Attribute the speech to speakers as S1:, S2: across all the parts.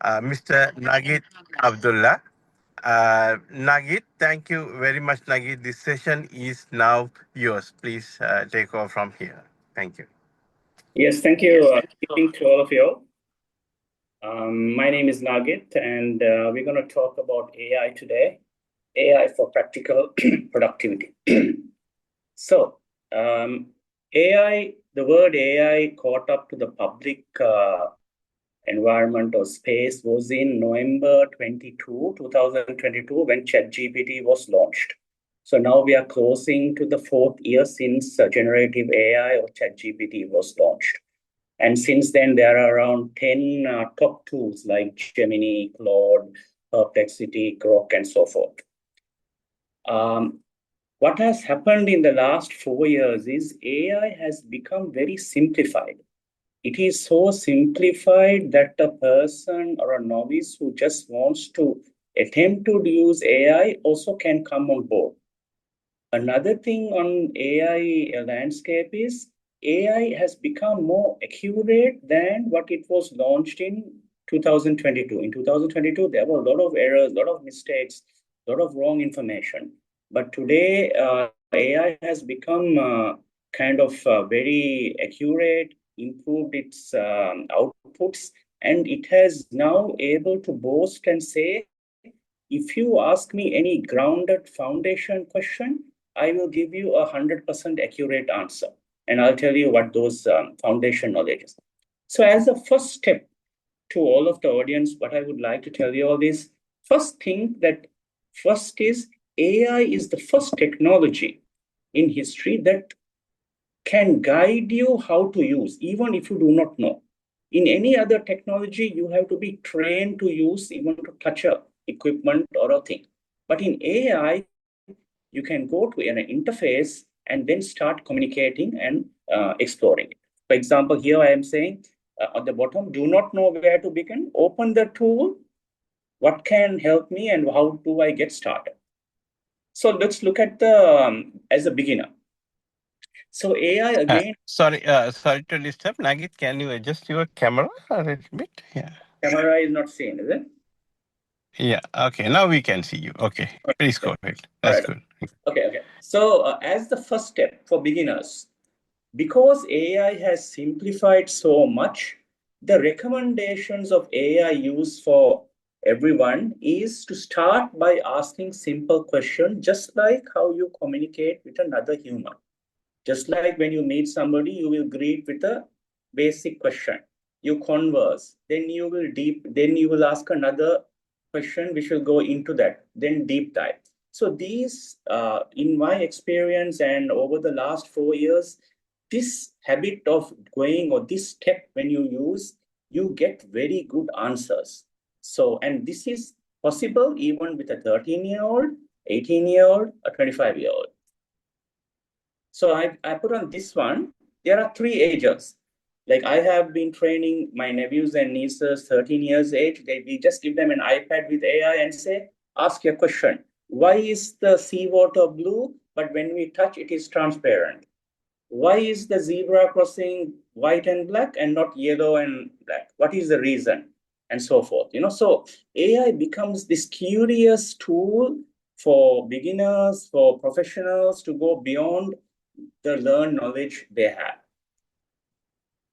S1: Mr. Nageeth Abdulla. Nageeth, thank you very much, Nageeth. This session is now yours. Please take over from here. Thank you.
S2: Yes, thank you. Good evening to all of you. My name is Nageeth, and we're going to talk about AI today, AI for practical productivity. So, AI, the word AI caught up to the public environment or space was in November 2022, when ChatGPT was launched. So now we are closing to the 4th year since generative AI or ChatGPT was launched. And since then, there are around 10 top tools like Gemini, Claude, Perplexity, Grok, and so forth. What has happened in the last 4 years is AI has become very simplified. It is so simplified that a person or a novice who just wants to attempt to use AI also can come on board. Another thing on AI landscape is AI has become more accurate than what it was launched in 2022. In 2022, there were a lot of errors, a lot of mistakes, a lot of wrong information. But today, AI has become kind of very accurate, improved its outputs, and it has now able to boast and say, if you ask me any grounded foundation question, I will give you 100% accurate answer. And I'll tell you what those foundation knowledge is. So as a first step to all of the audience, what I would like to tell you all is, first is AI is the first technology in history that can guide you how to use, even if you do not know. In any other technology, you have to be trained to use, even to touch a equipment or a thing. But in AI, you can go to an interface and then start communicating and exploring it. For example, here I am saying at the bottom, do not know where to begin, open the tool, what can help me and how do I get started? So let's look at the, as a beginner. So AI again.
S1: Sorry to disturb. Nageeth, can you adjust your camera a little bit? Yeah.
S2: Camera is not seen, is it?
S1: Yeah. Okay. Now we can see you. Okay. Please go ahead. That's good.
S2: Okay. So as the first step for beginners, because AI has simplified so much, the recommendations of AI use for everyone is to start by asking simple questions, just like how you communicate with another human. Just like when you meet somebody, you will greet with a basic question. You converse, then you will ask another question which will go into that, then deep dive. So these, in my experience and over the last 4 years, this habit of going, or this step when you use, you get very good answers. So, and this is possible even with a 13-year-old, 18-year-old, a 25-year-old. So I put on this one, there are 3 ages. Like I have been training my nephews and nieces, 13 years age. We just give them an iPad with AI and say, ask your question. Why is the seawater blue, but when we touch it is transparent? Why is the zebra crossing white and black and not yellow and black? What is the reason? And so forth. So AI becomes this curious tool for beginners, for professionals to go beyond the learned knowledge they have.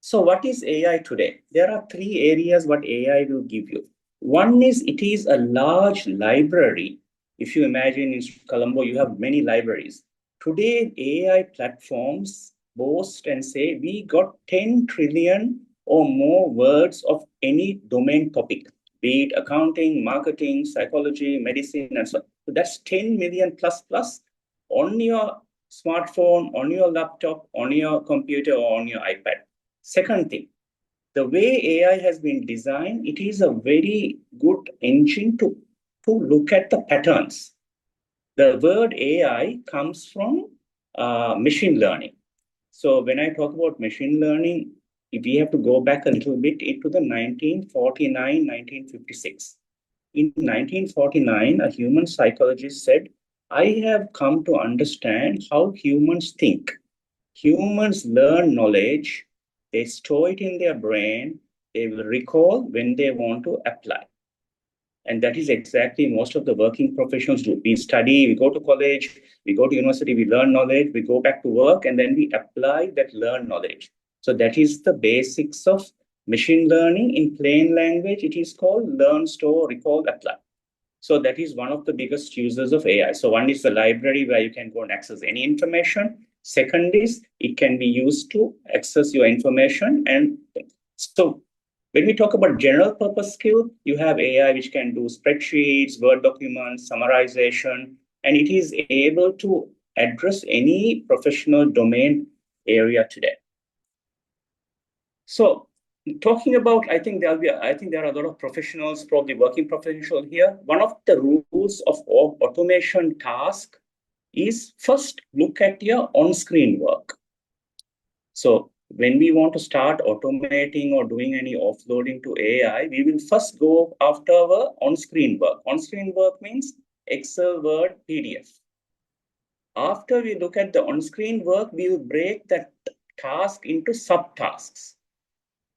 S2: So what is AI today? There are 3 areas what AI will give you. One is, it is a large library. If you imagine in Colombo, you have many libraries. Today, AI platforms boast and say, we got 10 trillion or more words of any domain topic, be it accounting, marketing, psychology, medicine, and so on. So that's 10 million plus on your smartphone, on your laptop, on your computer, or on your iPad. Second thing, the way AI has been designed, it is a very good engine to look at the patterns. The word AI comes from machine learning. So when I talk about machine learning, we have to go back a little bit into the 1949, 1956. In 1949, a human psychologist said, I have come to understand how humans think. Humans learn knowledge, they store it in their brain, they will recall when they want to apply. And that is exactly most of the working professionals do. We study, we go to college, we go to university, we learn knowledge, we go back to work, and then we apply that learned knowledge. So that is the basics of machine learning. In plain language, it is called learn, store, recall, apply. So that is one of the biggest users of AI. So one is the library where you can go and access any information. Second is it can be used to access your information. And so when we talk about general purpose skill, you have AI which can do spreadsheets, Word documents, summarization, and it is able to address any professional domain area today. So talking about, I think there are a lot of professionals, probably working professionals here. One of the rules of automation task is first look at your on-screen work. So when we want to start automating or doing any offloading to AI, we will first go after our on-screen work. On-screen work means Excel, Word, PDF. After we look at the on-screen work, we will break that task into subtasks.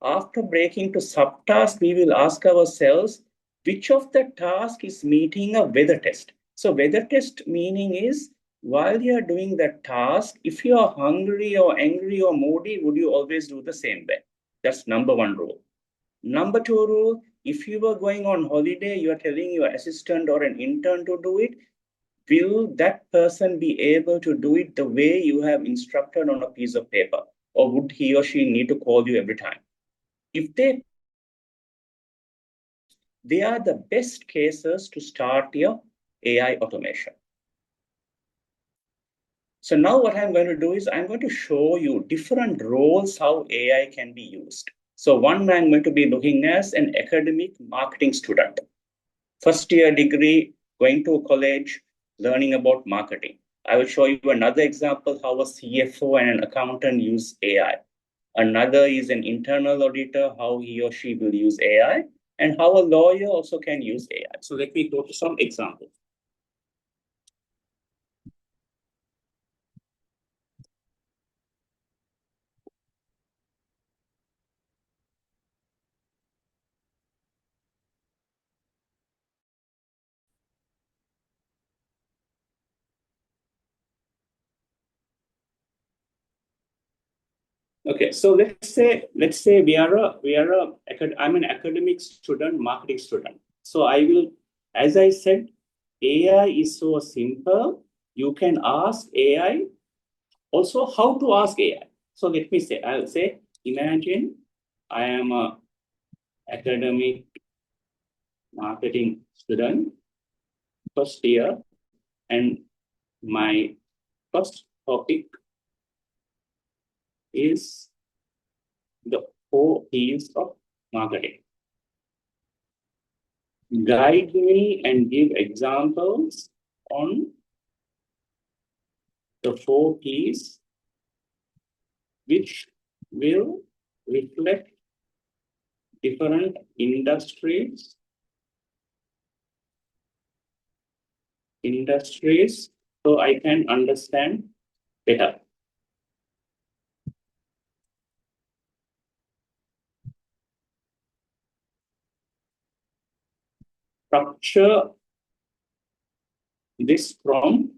S2: After breaking to subtasks, we will ask ourselves, which of the task is meeting a weather test? So weather test meaning is, while you are doing that task, if you are hungry or angry or moody, would you always do the same way? That's number one rule. Number two rule, if you were going on holiday, you are telling your assistant or an intern to do it, will that person be able to do it the way you have instructed on a piece of paper? Or would he or she need to call you every time? If they are the best cases to start your AI automation. So now what I'm going to do is I'm going to show you different roles how AI can be used. So one, I'm going to be looking as an academic marketing student. First year degree, going to college, learning about marketing. I will show you another example how a CFO and an accountant use AI. Another is an internal auditor, how he or she will use AI, and how a lawyer also can use AI. So let me go to some examples. Okay, so let's say I'm an academic student, marketing student. So I will, as I said, AI is so simple. You can ask AI also how to ask AI. So let me say, I'll say, imagine I am a academic marketing student, first year, and my first topic is the 4 P's of marketing. Guide me and give examples on the 4 P's which will reflect different industries so I can understand better. Structure this prompt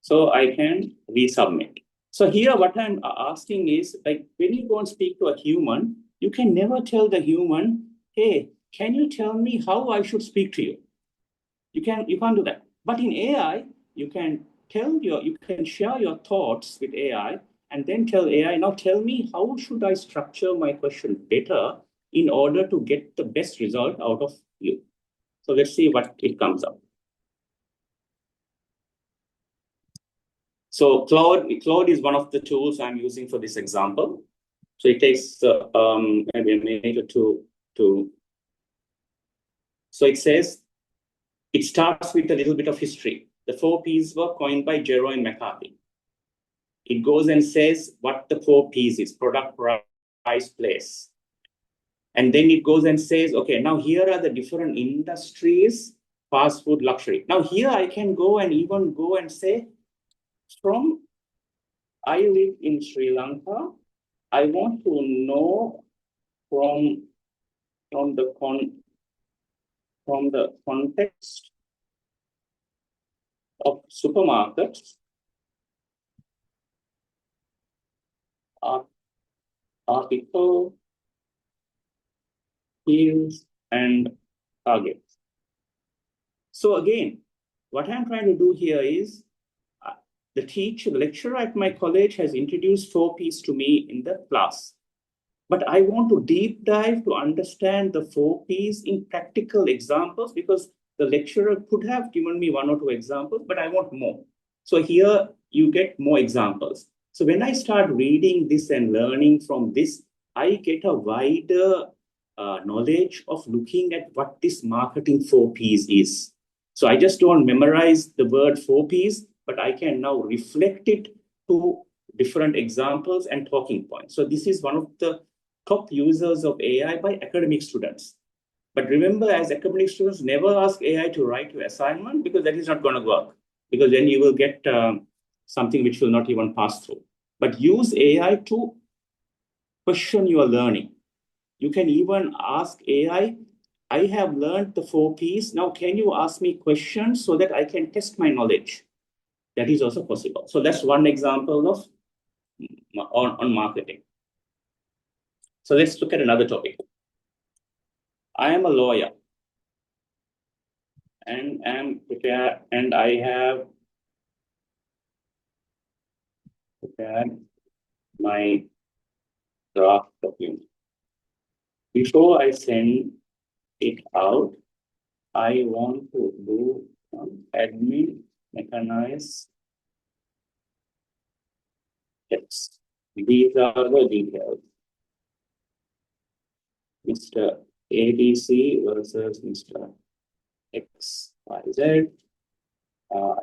S2: so I can resubmit. So here what I'm asking is, like, when you go and speak to a human, you can never tell the human, hey, can you tell me how I should speak to you? You can't do that. But in AI, you can share your thoughts with AI and then tell AI, now tell me how should I structure my question better in order to get the best result out of you. So let's see what it comes up. So Claude is one of the tools I'm using for this example. So it takes maybe a minute or two to. So it says, it starts with a little bit of history. The 4 P's were coined by Jerome McCarthy. It goes and says what the 4 P's is: product, price, place. And then it goes and says, okay, now here are the different industries, fast food, luxury. Now here I can go and say, I live in Sri Lanka. I want to know from the context of supermarkets, article, fields, and targets. So again, what I'm trying to do here is the lecturer at my college has introduced 4Ps to me in the class. But I want to deep dive to understand the 4Ps in practical examples, because the lecturer could have given me 1 or 2 examples, but I want more. So here you get more examples. So when I start reading this and learning from this, I get a wider knowledge of looking at what this marketing 4Ps is. So I just don't memorize the word 4Ps, but I can now reflect it to different examples and talking points. So this is one of the top users of AI by academic students. But remember, as academic students, never ask AI to write your assignment, because that is not going to work, because then you will get something which will not even pass through. But use AI to question your learning. You can even ask AI, I have learned the 4Ps. Now, can you ask me questions so that I can test my knowledge? That is also possible. So that's one example of on marketing. So let's look at another topic. I am a lawyer and am prepared, and I have prepared my draft document. Before I send it out, I want to do admin mechanized checks. These are the details. Mr. ABC versus Mr. XYZ.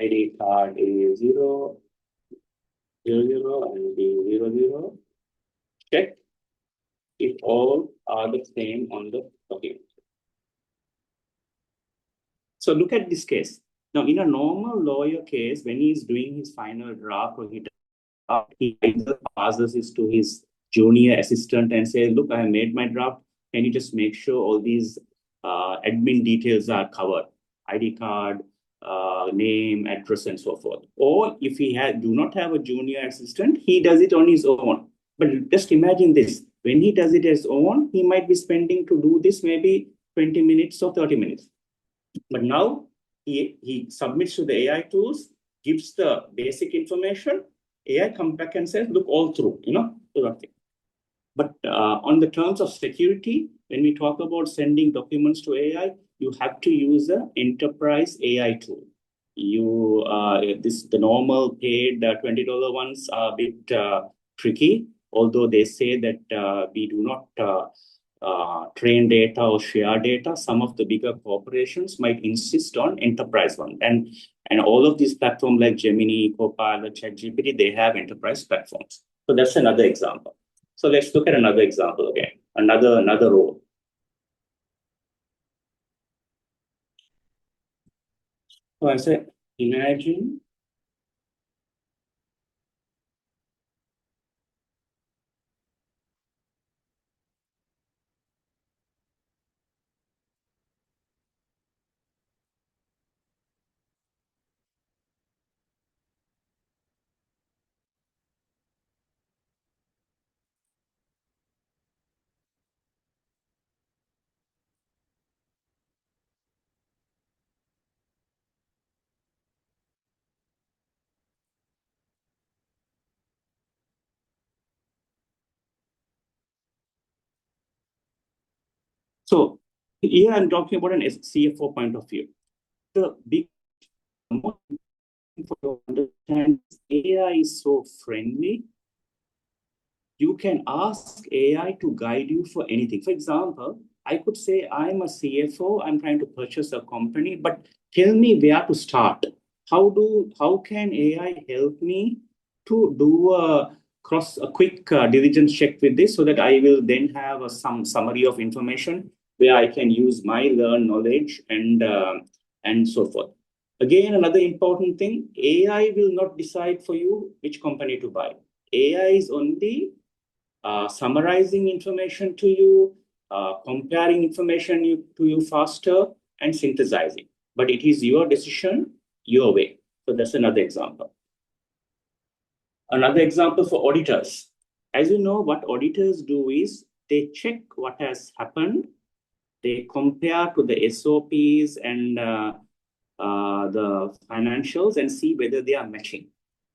S2: ID card A0, 00, and B00. Check if all are the same on the document. So look at this case. Now, in a normal lawyer case, when he is doing his final draft, or he either passes this to his junior assistant and says, look, I have made my draft. Can you just make sure all these admin details are covered? ID card, name, address, and so forth. Or if he do not have a junior assistant, he does it on his own. But just imagine this. When he does it his own, he might be spending to do this maybe 20 minutes or 30 minutes. But now he submits to the AI tools, gives the basic information, AI comes back and says, look all through, But on the terms of security, when we talk about sending documents to AI, you have to use an enterprise AI tool. The normal paid $20 ones are a bit tricky, although they say that we do not train data or share data. Some of the bigger corporations might insist on enterprise one. And all of these platforms like Gemini, Copilot, ChatGPT, they have enterprise platforms. So that's another example. So let's look at another example again, another role. So I said, imagine so here I'm talking about an CFO point of view. The most important to understand is AI is so friendly. You can ask AI to guide you for anything. For example, I could say, I'm a CFO, I'm trying to purchase a company, but tell me where to start. How can AI help me to do a quick diligence check with this, so that I will then have some summary of information where I can use my learned knowledge and so forth. Again, another important thing, AI will not decide for you which company to buy. AI is only summarizing information to you, comparing information to you faster, and synthesizing. But it is your decision, your way. So that's another example. Another example for auditors. As you know, what auditors do is they check what has happened, they compare to the SOPs and the financials and see whether they are matching.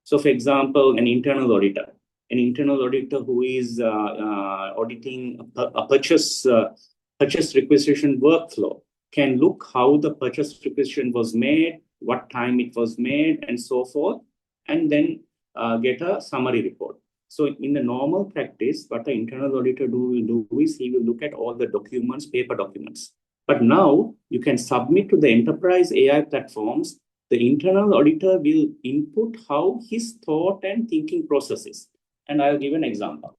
S2: So, for example, an internal auditor who is auditing a purchase requisition workflow can look how the purchase requisition was made, what time it was made, and so forth, and then get a summary report. So in the normal practice, what the internal auditor will do is he will look at all the documents, paper documents. But now you can submit to the enterprise AI platforms. The internal auditor will input how his thought and thinking process is. And I'll give an example.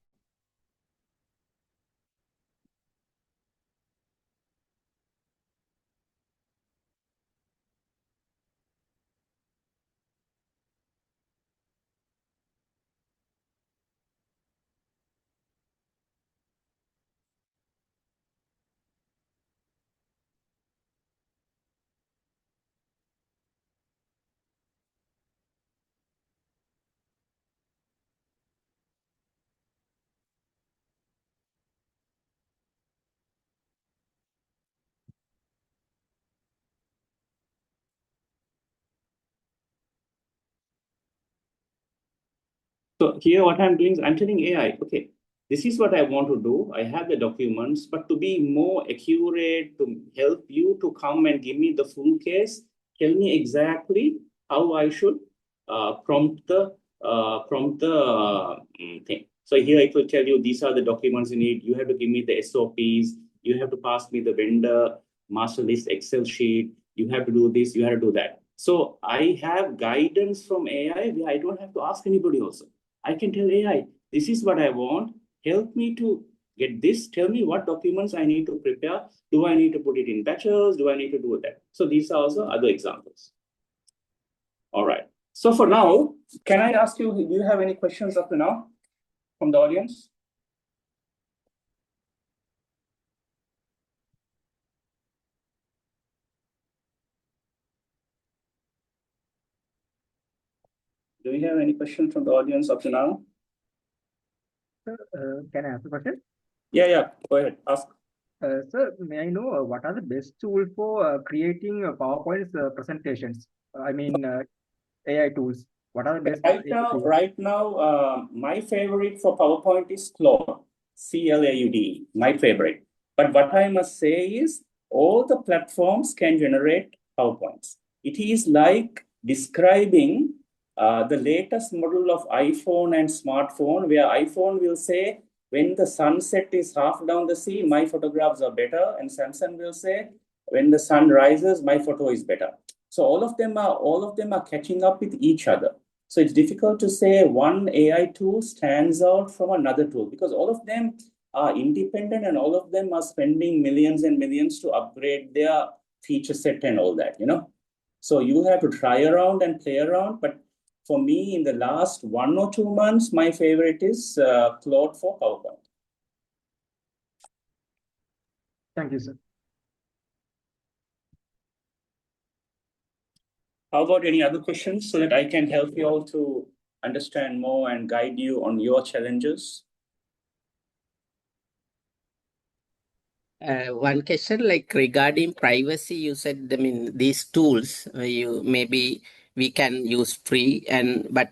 S2: So here what I'm doing is I'm telling AI, okay, this is what I want to do. I have the documents, but to be more accurate, to help you to come and give me the full case, tell me exactly how I should prompt the thing. So here it will tell you these are the documents you need. You have to give me the SOPs. You have to pass me the vendor master list Excel sheet. You have to do this. You have to do that. So I have guidance from AI where I don't have to ask anybody also. I can tell AI, this is what I want. Help me to get this. Tell me what documents I need to prepare. Do I need to put it in batches? Do I need to do that? So these are also other examples. All right. So for now, can I ask you, do you have any questions up to now from the audience? Do you have any questions from the audience up to now?
S3: Can I ask a question?
S2: Yeah. Go ahead. Ask.
S3: Sir, may I know what are the best tools for creating PowerPoint presentations? I mean, AI tools. What are the best?
S2: Right now, my favorite for PowerPoint is Claude, CLAUD, my favorite. But what I must say is all the platforms can generate PowerPoints. It is like describing the latest model of iPhone and smartphone, where iPhone will say, when the sunset is half down the sea, my photographs are better. And Samsung will say, when the sun rises, my photo is better. So all of them are catching up with each other. So it's difficult to say one AI tool stands out from another tool because all of them are independent and all of them are spending millions and millions to upgrade their feature set and all that, So you have to try around and play around. But for me, in the last 1 or 2 months, my favorite is Claude for PowerPoint.
S3: Thank you, sir.
S2: How about any other questions so that I can help you all to understand more and guide you on your challenges?
S4: One question like regarding privacy, you said, I mean, these tools, maybe we can use free but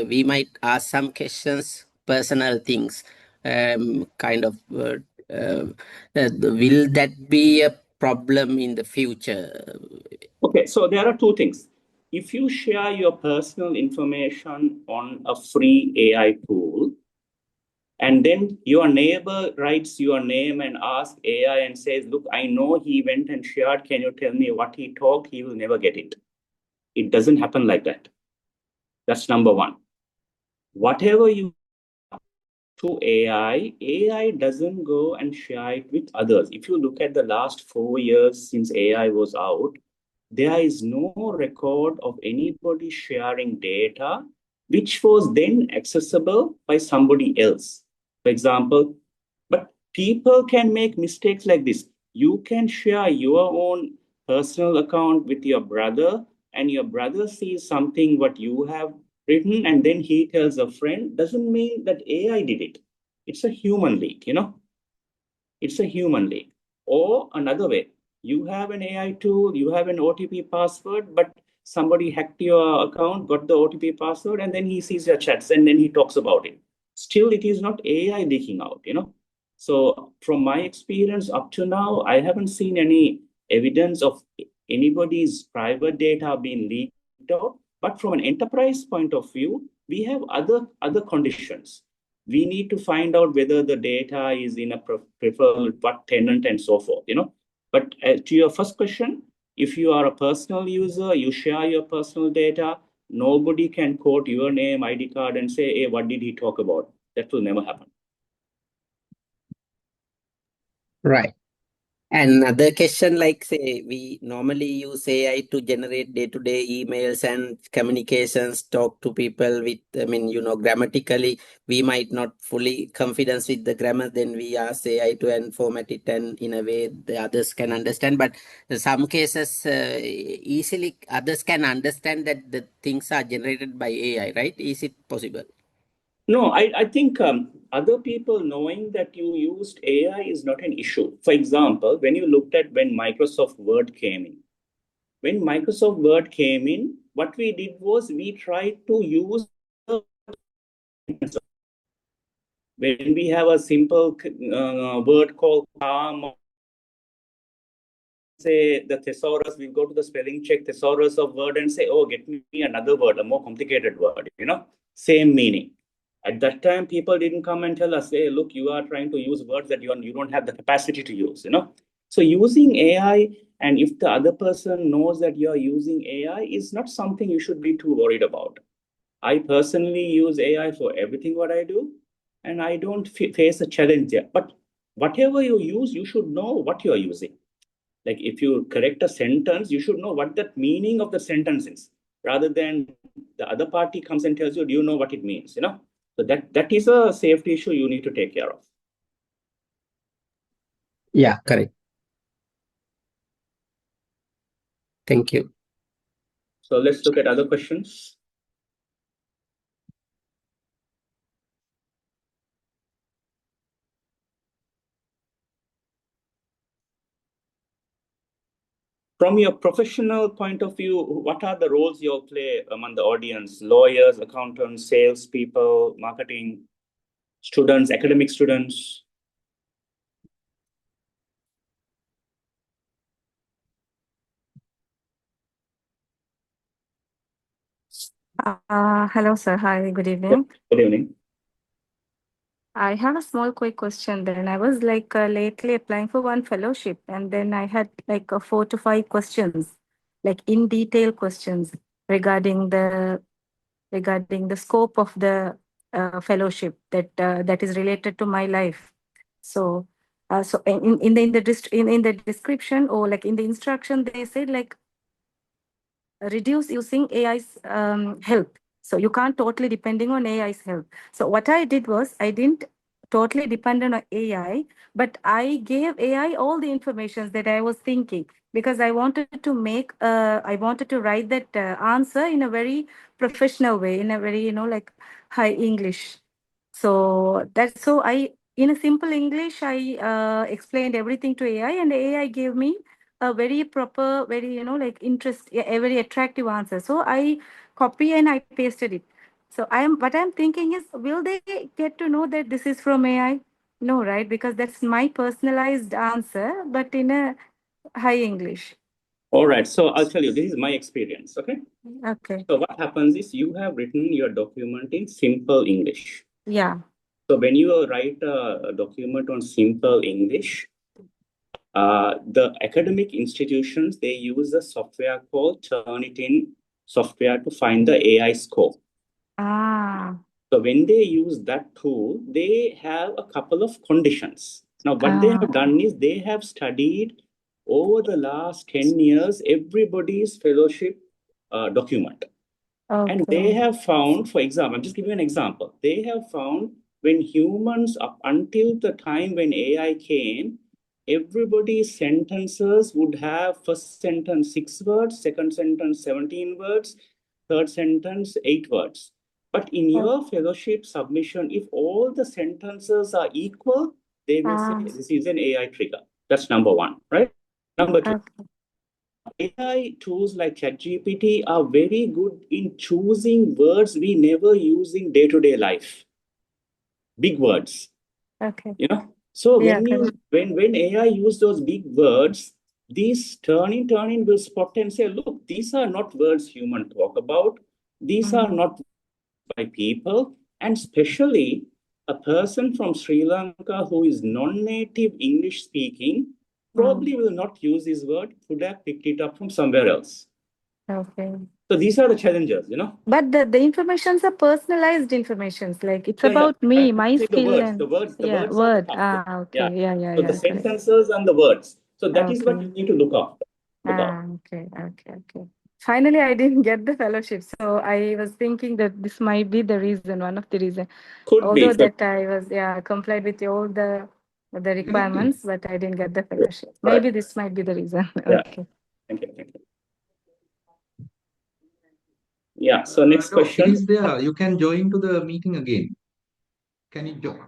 S4: we might ask some questions, personal things, will that be a problem in the future?
S2: Okay, so there are two things. If you share your personal information on a free AI tool, and then your neighbor writes your name and asks AI and says, look, I know he went and shared. Can you tell me what he talked? He will never get it. It doesn't happen like that. That's number one. Whatever you to AI doesn't go and share it with others. If you look at the last 4 years since AI was out, there is no record of anybody sharing data which was then accessible by somebody else. for example. But people can make mistakes like this. You can share your own personal account with your brother, and your brother sees something what you have written, and then he tells a friend. Doesn't mean that AI did it. It's a human leak, It's a human leak. Or another way, you have an AI tool, you have an OTP password, but somebody hacked your account, got the OTP password, and then he sees your chats and then he talks about it. Still, it is not AI leaking out. So, from my experience up to now, I haven't seen any evidence of anybody's private data being leaked out. But from an enterprise point of view, we have other conditions. We need to find out whether the data is in a preferred what tenant and so forth. But to your first question, if you are a personal user, you share your personal data, nobody can quote your name, ID card, and say, hey, what did he talk about? That will never happen.
S4: Right. Another question, like say, we normally use AI to generate day-to-day emails and communications, talk to people with, grammatically, we might not fully confidence with the grammar, then we ask AI to and format it and in a way the others can understand. But in some cases, easily others can understand that the things are generated by AI, right? Is it possible?
S2: No, I think other people knowing that you used AI is not an issue. For example, when you looked at when Microsoft Word came in, what we did was we tried to use when we have a simple word called calm, say the thesaurus, we go to the spelling check thesaurus of word and say, oh, get me another word, a more complicated word, same meaning. At that time, people didn't come and tell us, hey, look, you are trying to use words that you don't have the capacity to use. So using AI, and if the other person knows that you are using AI, is not something you should be too worried about. I personally use AI for everything what I do, and I don't face a challenge there. But whatever you use, you should know what you are using. Like if you correct a sentence, you should know what the meaning of the sentence is, rather than the other party comes and tells you, do you know what it means? So that is a safety issue you need to take care of.
S4: Yeah, correct. Thank you.
S2: So let's look at other questions. From your professional point of view, what are the roles you'll play among the audience? Lawyers, accountants, salespeople, marketing, students, academic students?
S5: Hello, sir. Hi, good evening.
S2: Good evening.
S5: I have a small quick question then. I was like lately applying for one fellowship, and then I had like 4 to 5 questions, like in detail questions regarding the scope of the fellowship that is related to my life. So so in the description, or like in the instruction, they said like reduce using AI's help. So you can't totally depending on AI's help. So what I did was I didn't totally depend on AI, but I gave AI all the information that I was thinking, because I wanted to write that answer in a very professional way, in a very, like high English. So in a simple English, I explained everything to AI, and AI gave me a very proper, very, like a very attractive answer. So I copy and I pasted it. So what I'm thinking is, will they get to know that this is from AI? No, right? Because that's my personalized answer, but in a high English.
S2: All right. So I'll tell you, this is my experience. Okay.
S5: Okay.
S2: So what happens is you have written your document in simple English.
S5: Yeah.
S2: So when you write a document on simple English, the academic institutions, they use a software called Turnitin software to find the AI score. So when they use that tool, they have a couple of conditions. Now, what they have done is they have studied over the last 10 years everybody's fellowship document. And they have found, for example, I'm just giving you an example. They have found when humans, up until the time when AI came, everybody's sentences would have first sentence 6 words, second sentence 17 words, third sentence 8 words. But in your fellowship submission, if all the sentences are equal, they will say this is an AI trigger. That's number one, right? Number two, AI tools like ChatGPT are very good in choosing words we never use in day-to-day life. Big words.
S5: Okay.
S2: You know, so
S5: Yeah,
S2: when AI use those big words, these turning will spot and say, look, these are not words human talk about. These are not by people, and especially a person from Sri Lanka who is non-native English speaking probably will not use this word, could have picked it up from somewhere else.
S5: Okay.
S2: So these are the challenges, you know.
S5: But the informations are personalized informations. Like it's about me, my skill, and
S2: the words
S5: yeah,
S2: are the
S5: word.
S2: target.
S5: Okay. Yeah.
S2: So the
S5: Correct.
S2: sentences and the words. So that is what
S5: Okay.
S2: you need to look after.
S5: Okay. Finally, I didn't get the fellowship, so I was thinking that this might be the reason, one of the reason.
S2: Could be.
S5: Although that I was complied with all the requirements, but I didn't get the fellowship. Maybe this might be the reason.
S2: Yeah.
S5: Okay.
S2: Thank you. Yeah. So next
S6: No,
S2: question.
S6: it is there. You can join to the meeting again. Can you join?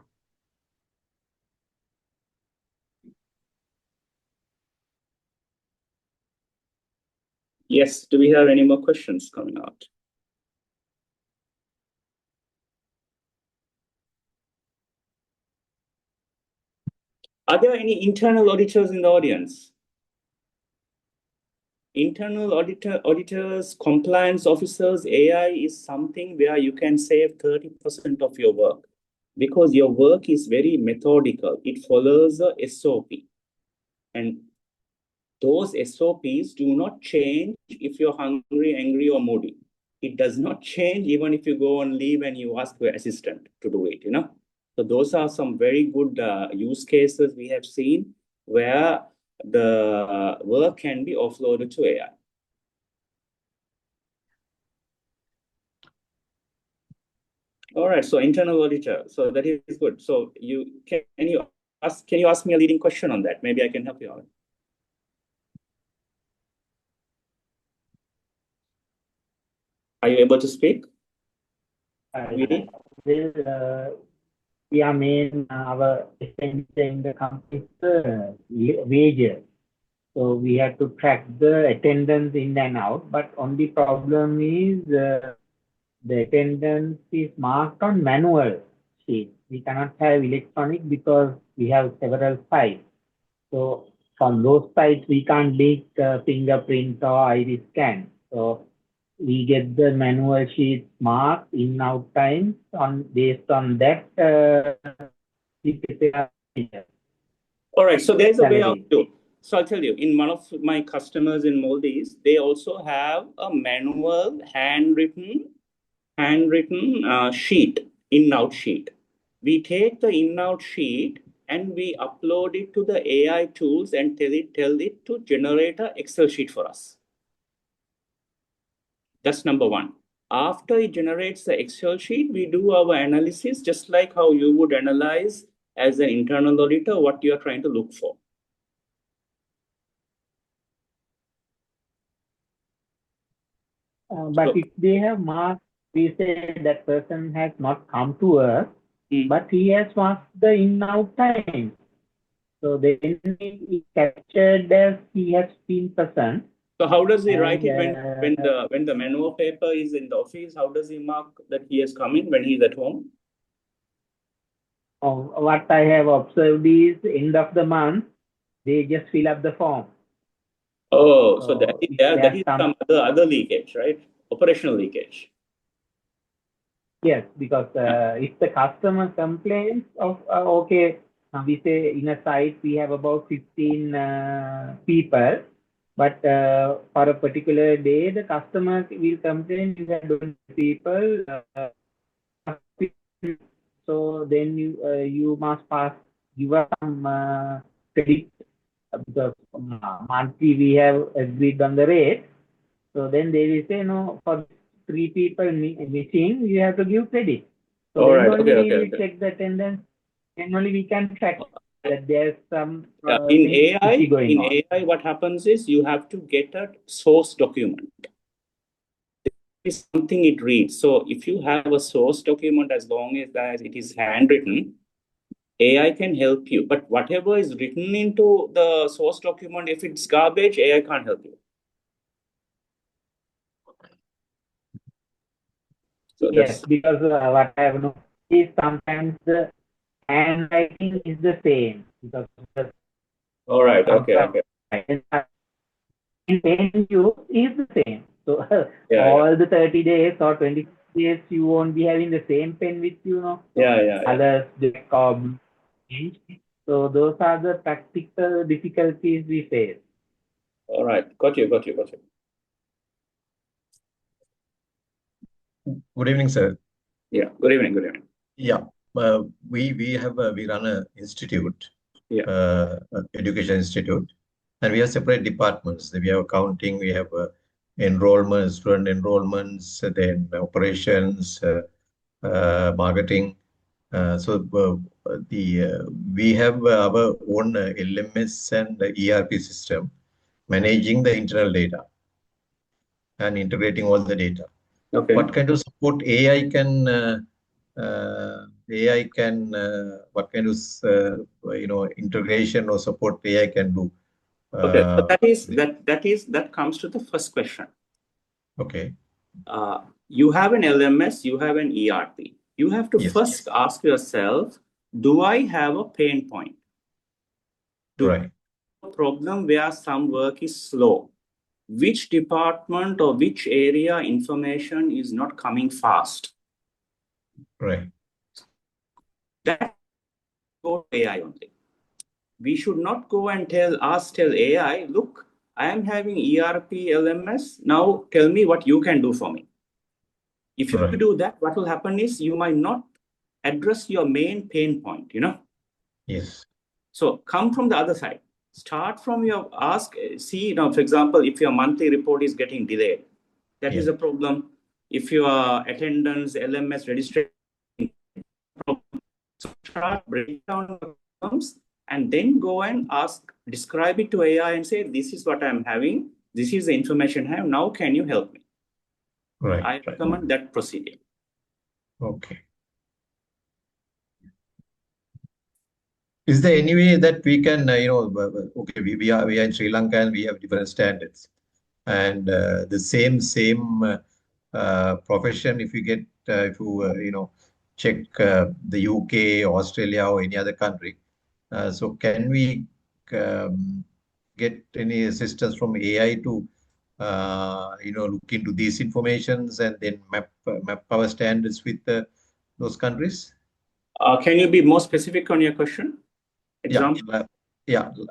S2: Yes. Do we have any more questions coming out? Are there any internal auditors in the audience? Internal auditors, compliance officers, AI is something where you can save 30% of your work because your work is very methodical. It follows a SOP. And those SOPs do not change if you're hungry, angry, or moody. It does not change even if you go on leave and you ask your assistant to do it, you know? So those are some very good use cases we have seen where the work can be offloaded to AI. All right, so internal auditor. So that is good. So can you ask me a leading question on that? Maybe I can help you out. Are you able to speak?
S7: Our expenditure in the company is wages. So we have to track the attendance in and out. But only problem is the attendance is marked on manual sheet. We cannot have electronic because we have several sites. So from those sites, we can't link fingerprint or iris scan. So we get the manual sheet marked in out time based on that.
S2: All right, so there's a way out too. So I'll tell you, in one of my customers in Maldives, they also have a manual handwritten sheet, in-out sheet. We take the in-out sheet and we upload it to the AI tools and tell it to generate an Excel sheet for us. That's number one. After it generates the Excel sheet, we do our analysis just like how you would analyze as an internal auditor what you are trying to look for.
S7: But if they have marked, we say that person has not come to us, but he has marked the in-out time. So then it is captured as he has been present.
S2: So how does he write it when the manual paper is in the office? How does he mark that he has come in when he's at home?
S7: What I have observed is end of the month, they just fill up the form.
S2: Oh, so that is some other leakage, right? Operational leakage.
S7: Yes, because if the customer complains of, okay, we say in a site we have about 15 people, but for a particular day, the customer will complain you have 20 people. So then you must give us some credit because monthly we have agreed on the rate. So then they will say, no, for 3 people missing, you have to give credit. So
S2: All
S7: then
S2: right.
S7: only
S2: Okay.
S7: we
S2: Okay.
S7: will
S2: Okay.
S7: check the attendance, and only we can track that there's some
S2: In
S7: thing fishy going on.
S2: AI, what happens is you have to get a source document. Is something it reads. So if you have a source document, as long as it is handwritten, AI can help you. But whatever is written into the source document, if it's garbage, AI can't help you. So
S7: Yes,
S2: that's
S7: because what I have noticed is sometimes the handwriting is the same because the
S2: all right. Okay. Okay.
S7: pen you is the same. So
S2: Yeah.
S7: all the 30 days or 20 days you won't be having the same pen with you, no?
S2: Yeah.
S7: Colors, black or blue change. So those are the practical difficulties we face.
S2: All right. Got you.
S8: Good evening, sir.
S2: Yeah. Good evening.
S8: Yeah, we run a institute,
S2: Yeah.
S8: education institute, and we have separate departments. We have accounting, we have enrollment, student enrollments, then operations, marketing. We have our own LMS and ERP system managing the internal data and integrating all the data.
S2: Okay.
S8: What kind of support what kind of integration or support AI can do?
S2: Okay. So that comes to the first question.
S8: Okay.
S2: You have an LMS, you have an ERP. You have to
S8: Yes.
S2: first ask yourself, do I have a pain point?
S8: Right.
S2: A problem where some work is slow? Which department or which area information is not coming fast?
S8: Right.
S2: That go to AI only. We should not go and tell AI, look, I am having ERP, LMS. Now tell me what you can do for me. If you
S8: Right.
S2: do that, what will happen is you might not address your main pain point,
S8: Yes.
S2: So come from the other side. Start from your see, for example, if your monthly report is getting delayed, that is a problem. If your attendance, LMS registration, so start breaking down the problems and then go and describe it to AI and say, this is what I'm having. This is the information I have. Now, can you help me?
S8: Right.
S2: I recommend that procedure.
S8: Okay. Is there any way that we can, okay, we are in Sri Lanka and we have different standards, and the same profession. If you get, if you check the UK, Australia, or any other country, so can we get any assistance from AI to look into these informations and then map our standards with those countries?
S2: Can you be more specific on your question? Example?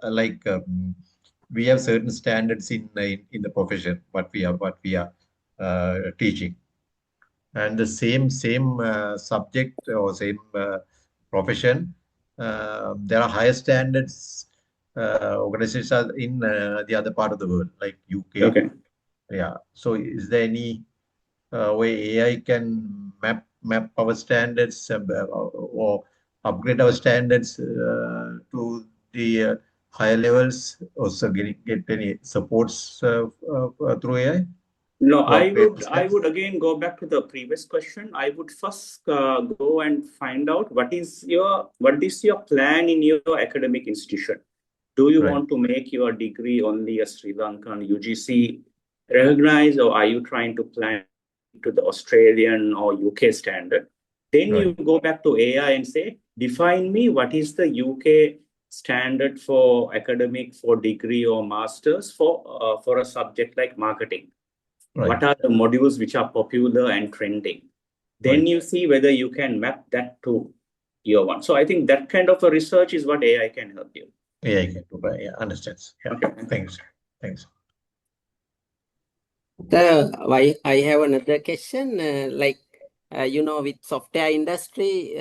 S8: Like we have certain standards in the profession what we are teaching, and the same subject or same profession, there are higher standards organizations are in the other part of the world like UK.
S2: Okay.
S8: Yeah, so is there any way AI can map our standards or upgrade our standards to the higher levels, also get any supports through AI?
S2: No,
S8: To upgrade the
S2: I
S8: standards?
S2: would again go back to the previous question. I would first go and find out what is your plan in your academic institution. Do you
S8: Right.
S2: want to make your degree only a Sri Lankan UGC recognized, or are you trying to plan to the Australian or UK standard? Then you
S8: Right.
S2: go back to AI and say, define me what is the UK standard for academic, for degree or masters for a subject like marketing.
S8: Right.
S2: What are the modules which are popular and trending? Then
S8: Right.
S2: you see whether you can map that to year one. So I think that kind of a research is what AI can help you.
S8: AI can do. Right. Yeah, understands. Yeah.
S2: Okay.
S8: Thanks.
S4: I have another question. With software industry,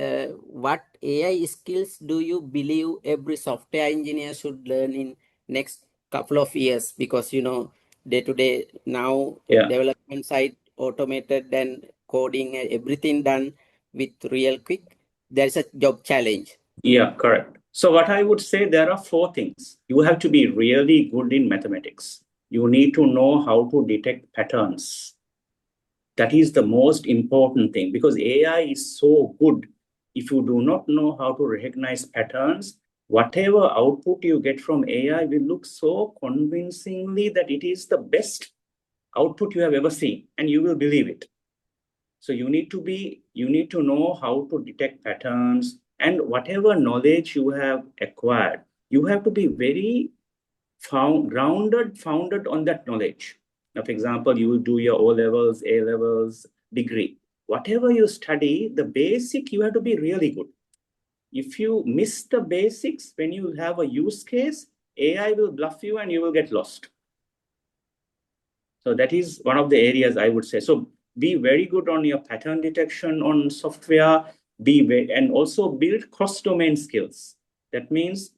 S4: what AI skills do you believe every software engineer should learn in next couple of years? Because day to day now,
S2: Yeah.
S4: development side automated and coding and everything done. with real quick, there's a job challenge.
S2: Yeah, correct. So what I would say, there are 4 things. You have to be really good in mathematics. You need to know how to detect patterns. That is the most important thing, because AI is so good. If you do not know how to recognize patterns, whatever output you get from AI will look so convincingly that it is the best output you have ever seen, and you will believe it. So you need to know how to detect patterns, and whatever knowledge you have acquired, you have to be very founded on that knowledge. Now, for example, you do your O levels, A levels, degree. Whatever you study, the basic, you have to be really good. If you miss the basics, when you have a use case, AI will bluff you and you will get lost. So that is one of the areas I would say. So be very good on your pattern detection on software, and also build cross-domain skills. That means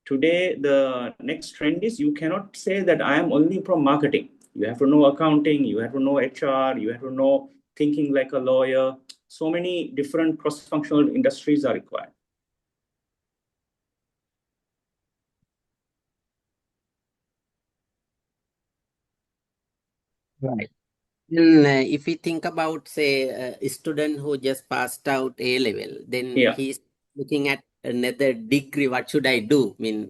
S2: today, the next trend is you cannot say that I am only from marketing. You have to know accounting, you have to know HR, you have to know thinking like a lawyer. So many different cross-functional industries are required.
S4: Right. And if we think about, say, a student who just passed out A level, then
S2: Yeah.
S4: he's looking at another degree. What should I do? I mean,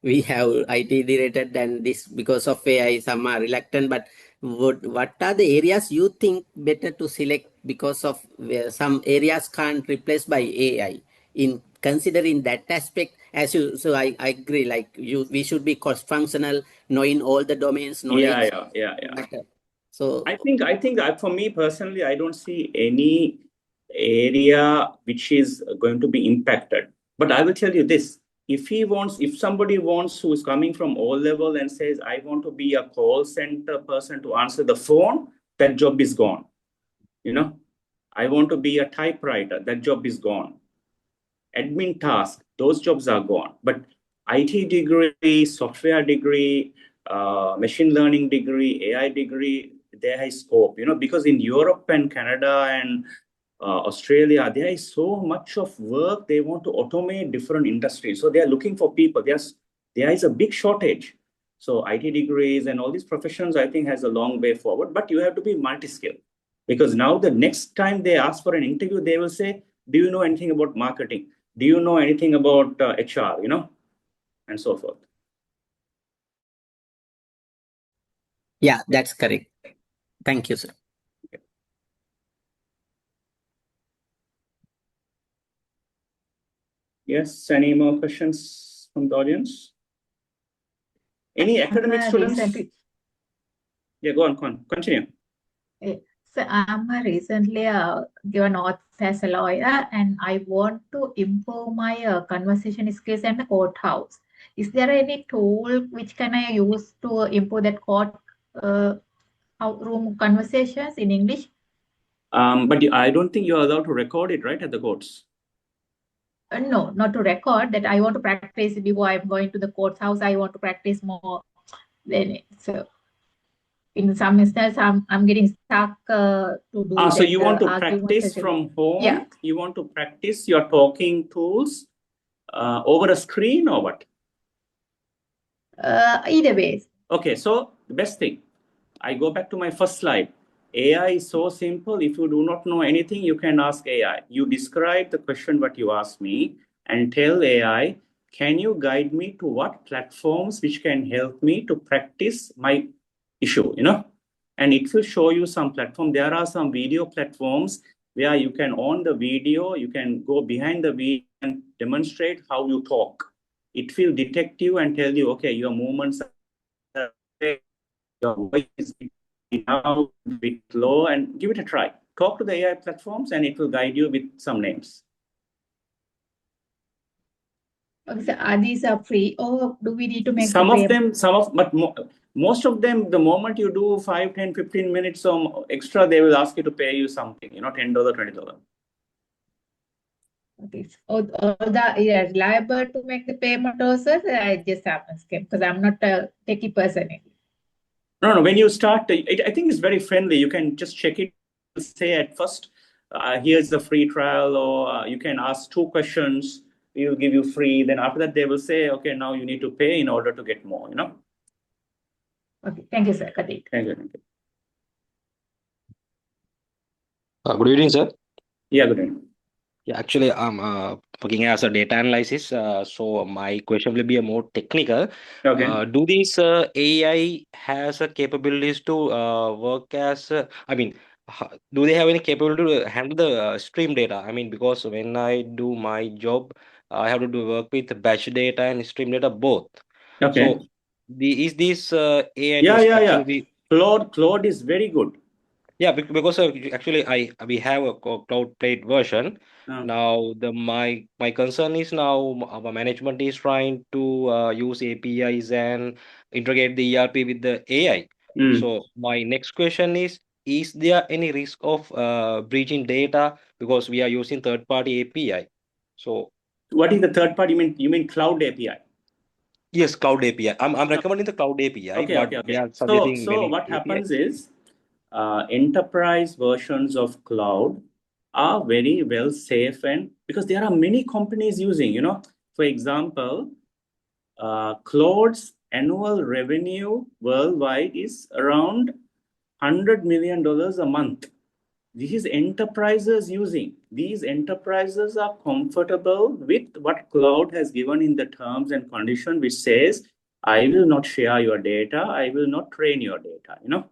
S4: we have IT related, and this because of AI, some are reluctant. But what are the areas you think better to select because of where some areas can't replace by AI? In considering that aspect, so I agree. Like we should be cross-functional, knowing all the domains, knowledge.
S2: Yeah.
S4: Matter. So
S2: I think for me personally, I don't see any area which is going to be impacted. But I will tell you this: if somebody wants who is coming from O level and says, I want to be a call center person to answer the phone, that job is gone. I want to be a typewriter, that job is gone. Admin task, those jobs are gone. But IT degree, software degree, machine learning degree, AI degree, there is scope, because in Europe and Canada and Australia, there is so much of work. They want to automate different industries. So they are looking for people. There is a big shortage. So IT degrees and all these professions, I think, has a long way forward, but you have to be multi-skilled, because now the next time they ask for an interview, they will say, do you know anything about marketing? Do you know anything about HR, and so forth?
S4: yeah, that's correct. Thank you, sir.
S2: Yes, any more questions from the audience? Any academic students? Yeah, go on, continue.
S9: So I'm recently given oath as a lawyer, and I want to improve my conversation skills in the courthouse. Is there any tool which can I use to improve that room conversations in English?
S2: But I don't think you're allowed to record it, right, at the courts?
S9: No, not to record. That I want to practice before I'm going to the courthouse. I want to practice more. Then so in some instances, I'm getting stuck to do.
S2: So you want to practice from home?
S9: Yeah.
S2: You want to practice your talking tools over a screen or what?
S9: Either way.
S2: Okay, so the best thing, I go back to my first slide. AI is so simple. If you do not know anything, you can ask AI. You describe the question what you asked me and tell AI, can you guide me to what platforms which can help me to practice my issue, And it will show you some platform. There are some video platforms where you can on the video, you can go behind the video and demonstrate how you talk. It will detect you and tell you, okay, your movements are your voice is now a bit low, and give it a try. Talk to the AI platforms and it will guide you with some names.
S9: Okay, so are these free, or do we need to make
S2: most of them, the moment you do 5, 10, 15 minutes extra, they will ask you to pay you something, $10, $20.
S9: Okay. All the liable to make the payment also, I just have a skip because I'm not a techie person.
S2: No. When you start, I think it's very friendly. You can just check it. Say at first, here's the free trial, or you can ask 2 questions, we will give you free. Then after that, they will say, okay, now you need to pay in order to get more, you know.
S9: Okay, thank you, sir. Got it.
S2: Thank you. Thank you.
S10: Good evening, sir.
S2: Yeah, good evening.
S10: Yeah, actually, I'm working as a data analysis. So my question will be a more technical.
S2: Okay.
S10: Do these AI has a capabilities to work as? Do they have any capability to handle the stream data? I mean, because when I do my job, I have to do work with batch data and stream data both.
S2: Okay.
S10: So, is this AI
S2: Yeah,
S10: tools
S2: yeah, yeah.
S10: actually?
S2: Claude is very good.
S10: Yeah, because actually we have a cloud plate version. Now my concern is now our management is trying to use APIs and integrate the ERP with the AI. So my next question is there any risk of breaching data because we are using third party API? So
S2: what is the third party? You mean cloud API?
S10: yes, cloud API. I'm recommending the cloud API,
S2: Okay,
S10: but
S2: okay,
S10: they
S2: okay.
S10: are suggesting
S2: So
S10: many
S2: what
S10: APIs.
S2: happens is enterprise versions of cloud are very well safe, and because there are many companies using, you know, for example, Claude's annual revenue worldwide is around $100 million a month. These enterprises using. These enterprises are comfortable with what cloud has given in the terms and condition, which says, I will not share your data, I will not train your data, you know.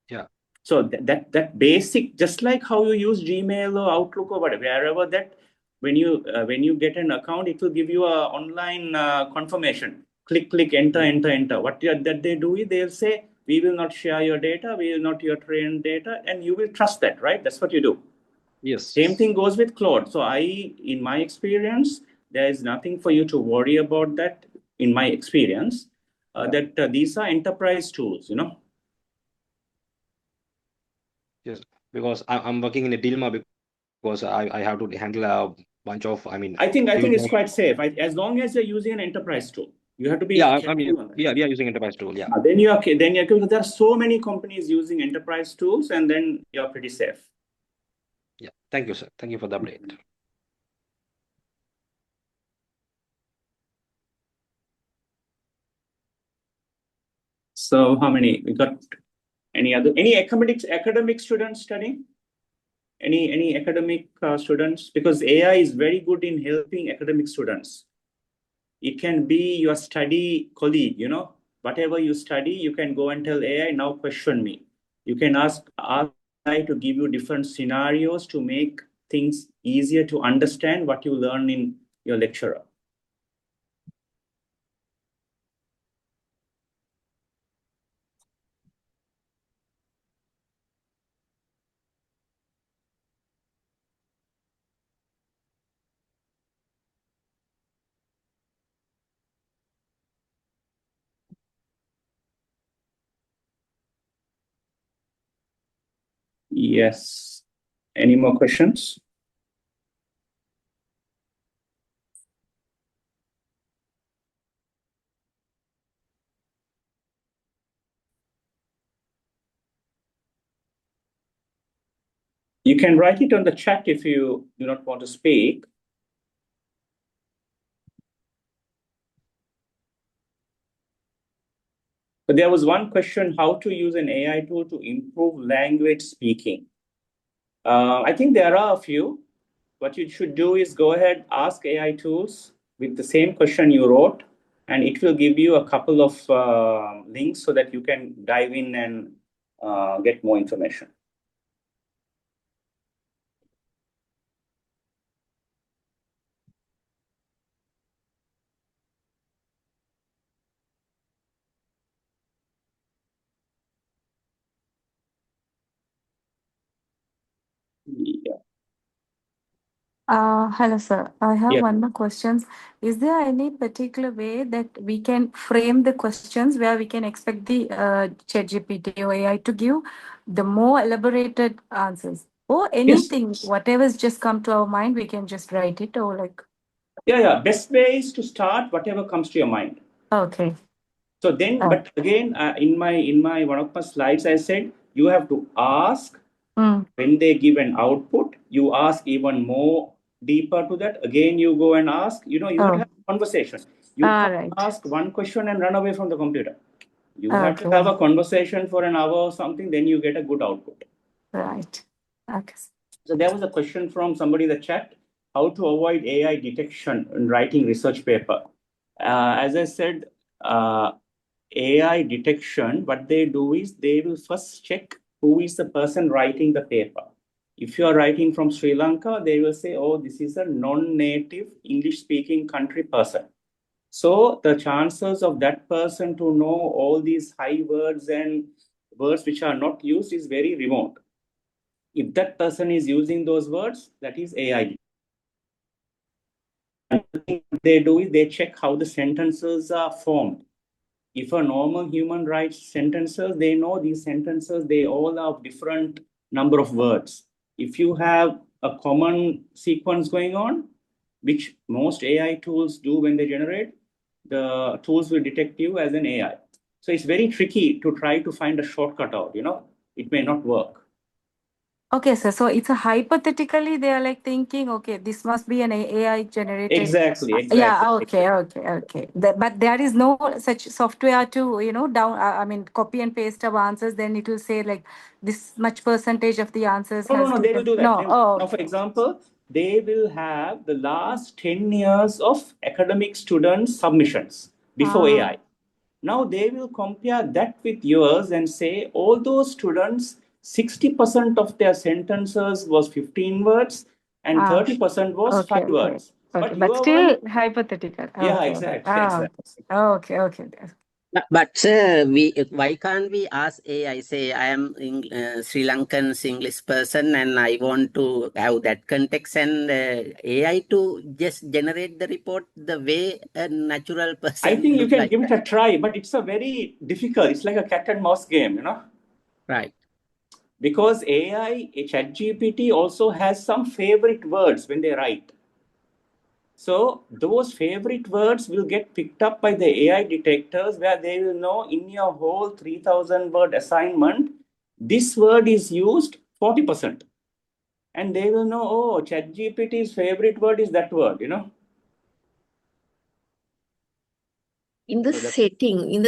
S10: Yeah.
S2: So that basic, just like how you use Gmail or Outlook or whatever, wherever that, when you get an account, it will give you a online confirmation. Click, enter, enter. What that they do is they'll say, we will not share your data, we will not your train data, and you will trust that, right? That's what you do.
S10: Yes.
S2: Same thing goes with Claude. So in my experience, there is nothing for you to worry about that. In my experience, that these are enterprise tools, you know.
S10: Yes, because I'm working in a Dilma because I have to handle a bunch of
S2: I think it's quite safe. As long as you're using an enterprise tool, you have to be careful on that.
S10: we are using enterprise tool. Yeah.
S2: Then you're because there are so many companies using enterprise tools, and then you're pretty safe.
S10: Yeah. Thank you, sir. Thank you for the update.
S2: So how many we got? Any academic students studying? Any academic students? Because AI is very good in helping academic students. It can be your study colleague, you know. Whatever you study, you can go and tell AI, now question me. You can ask AI to give you different scenarios to make things easier to understand what you learn in your lecturer. Yes. Any more questions? You can write it on the chat if you do not want to speak. But there was one question, how to use an AI tool to improve language speaking. I think there are a few. What you should do is go ahead, ask AI tools with the same question you wrote, and it will give you a couple of links so that you can dive in and get more information. Yeah.
S5: Hello, sir. I have
S2: Yeah.
S5: one more question. Is there any particular way that we can frame the questions where we can expect the ChatGPT or AI to give the more elaborated answers? Or anything, whatever's just come to our mind, we can just write it or like.
S2: Yeah. Best way is to start whatever comes to your mind.
S5: Okay.
S2: So then, but again, in my one of my slides, I said you have to ask. When they give an output, you ask even more deeper to that. Again, you go and ask, you don't have a conversation. You can't ask one question and run away from the computer. You have to have a conversation for an hour or something, then you get a good output.
S5: Right. Okay.
S2: So there was a question from somebody in the chat, how to avoid AI detection in writing research paper. As I said, AI detection, what they do is they will first check who is the person writing the paper. If you are writing from Sri Lanka, they will say, oh, this is a non-native English-speaking country person. So the chances of that person to know all these high words and words which are not used is very remote. If that person is using those words, that is AI. Another thing they do is they check how the sentences are formed. If a normal human writes sentences, they know these sentences, they all have different number of words. If you have a common sequence going on, which most AI tools do when they generate, the tools will detect you as an AI. So it's very tricky to try to find a shortcut out, it may not work.
S5: Okay, sir. So it's a hypothetically, they are like thinking, okay, this must be an AI generated.
S2: Exactly.
S5: Yeah. Okay. But there is no such software to, copy and paste of answers. Then it will say like this much percentage of the answers.
S2: No, they will do that.
S5: No.
S2: Now, for example, they will have the last 10 years of academic students' submissions before AI. Now they will compare that with yours and say all those students, 60% of their sentences was 15 words and 30% was 5 words.
S5: Okay, but still hypothetical.
S2: Yeah, exactly.
S5: Okay.
S4: But why can't we ask AI? Say I am Sri Lankan English person and I want to have that context, and AI to just generate the report the way a natural person.
S2: I think you can give it a try, but it's a very difficult. It's like a cat and mouse game,
S4: Right.
S2: Because AI, ChatGPT also has some favorite words when they write. So those favorite words will get picked up by the AI detectors, where they will know in your whole 3,000 word assignment, this word is used 40%. And they will know, oh, ChatGPT's favorite word is that word,
S11: In the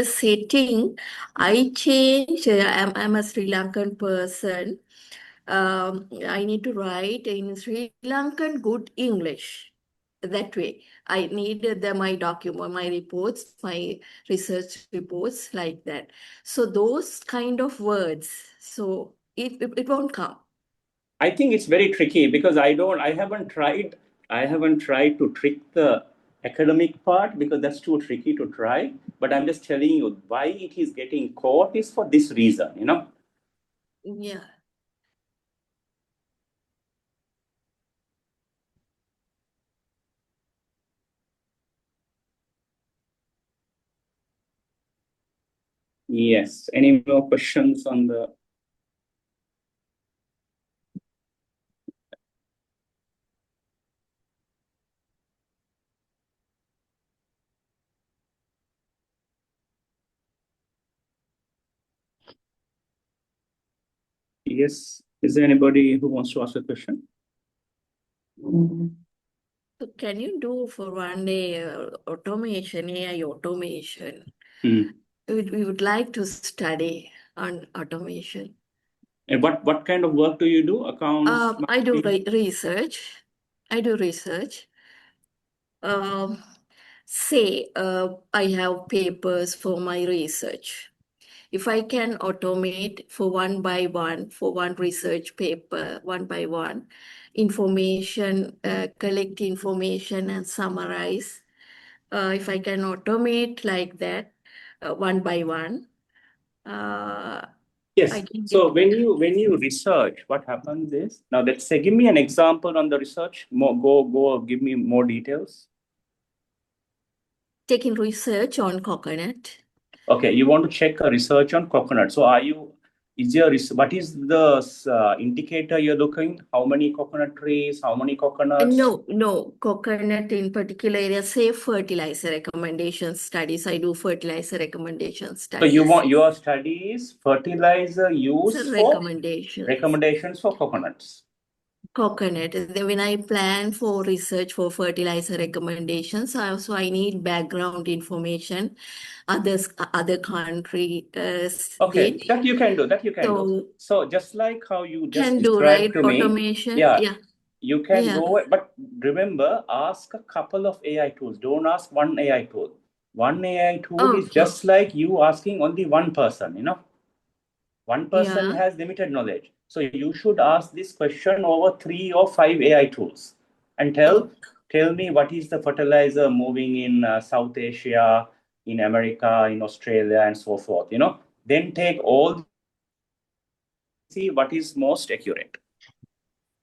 S11: setting, I change. I'm a Sri Lankan person. I need to write in Sri Lankan good English. That way, I need my document, my reports, my research reports like that. So those kind of words, so it won't come.
S2: I think it's very tricky because I haven't tried to trick the academic part because that's too tricky to try. But I'm just telling you why it is getting caught is for this reason,
S11: Yeah.
S2: Yes. Any more questions on the? Yes. Is there anybody who wants to ask a question?
S11: So can you do for one day automation, AI automation? We would like to study on automation.
S2: And what kind of work do you do? Accounts?
S11: I do research. Say I have papers for my research. If I can automate for one research paper, one by one, information, collect information and summarize. If I can automate like that, one by one.
S2: Yes. So when you research, what happens is, now let's say, give me an example on the research. Go give me more details.
S11: Taking research on coconut.
S2: Okay, you want to check a research on coconut. So what is the indicator you're looking? How many coconut trees? How many coconuts?
S11: No, coconut in particular area, say fertilizer recommendation studies. I do fertilizer recommendation studies.
S2: So you want your studies fertilizer use
S11: So
S2: for recommendations for coconuts.
S11: coconut. Then when I plan for research for fertilizer recommendations, so I need background information, other country
S2: Okay,
S11: did.
S2: that you can do. That you can do.
S11: So
S2: So just like how you just
S11: can do,
S2: described
S11: right?
S2: to me,
S11: Automation.
S2: yeah,
S11: Yeah.
S2: you can
S11: Yeah.
S2: go. But remember, ask a couple of AI tools. Don't ask one AI tool. One AI tool is
S11: Okay.
S2: just like you asking only one person. You know, one person
S11: Yeah.
S2: has limited knowledge. So you should ask this question over 3 or 5 AI tools and tell me what is the fertilizer moving in South Asia, in America, in Australia, and so forth. You know, then take all see what is most accurate.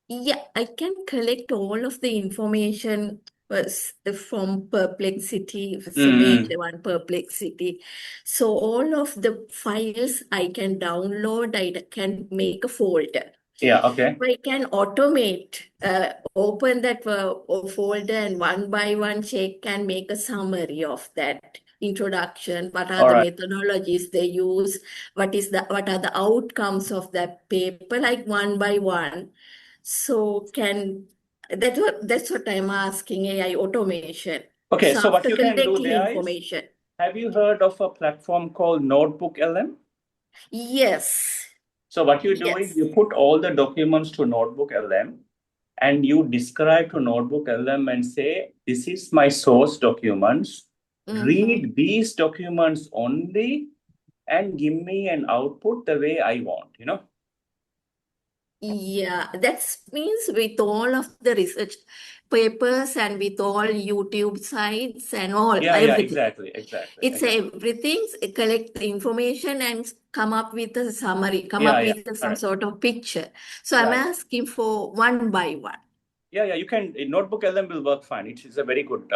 S11: Yeah, I can collect all of the information from Perplexity, it's a major one, Perplexity. So all of the files I can download, I can make a folder.
S2: Yeah, okay.
S11: I can automate, open that folder and one by one check and make a summary of that introduction. What are
S2: All
S11: the
S2: right.
S11: methodologies they use? What are the outcomes of that paper? Like one by one. So that's what I'm asking, AI automation.
S2: Okay,
S11: So
S2: so what
S11: after
S2: you can do
S11: collecting
S2: there is,
S11: information.
S2: have you heard of a platform called Notebook LM?
S11: Yes.
S2: So what you do is
S11: Yes.
S2: you put all the documents to Notebook LM and you describe to Notebook LM and say, this is my source documents. Read these documents only and give me an output the way I want, you know?
S11: Yeah, that means with all of the research papers and with all YouTube sites and all,
S2: Yeah,
S11: everything.
S2: exactly.
S11: It's everything, collect the information and come up with a summary, come
S2: Yeah,
S11: up
S2: yeah,
S11: with some
S2: correct.
S11: sort of picture. So I'm
S2: Right.
S11: asking for one by one.
S2: Yeah, you can. Notebook LM will work fine. It is a very good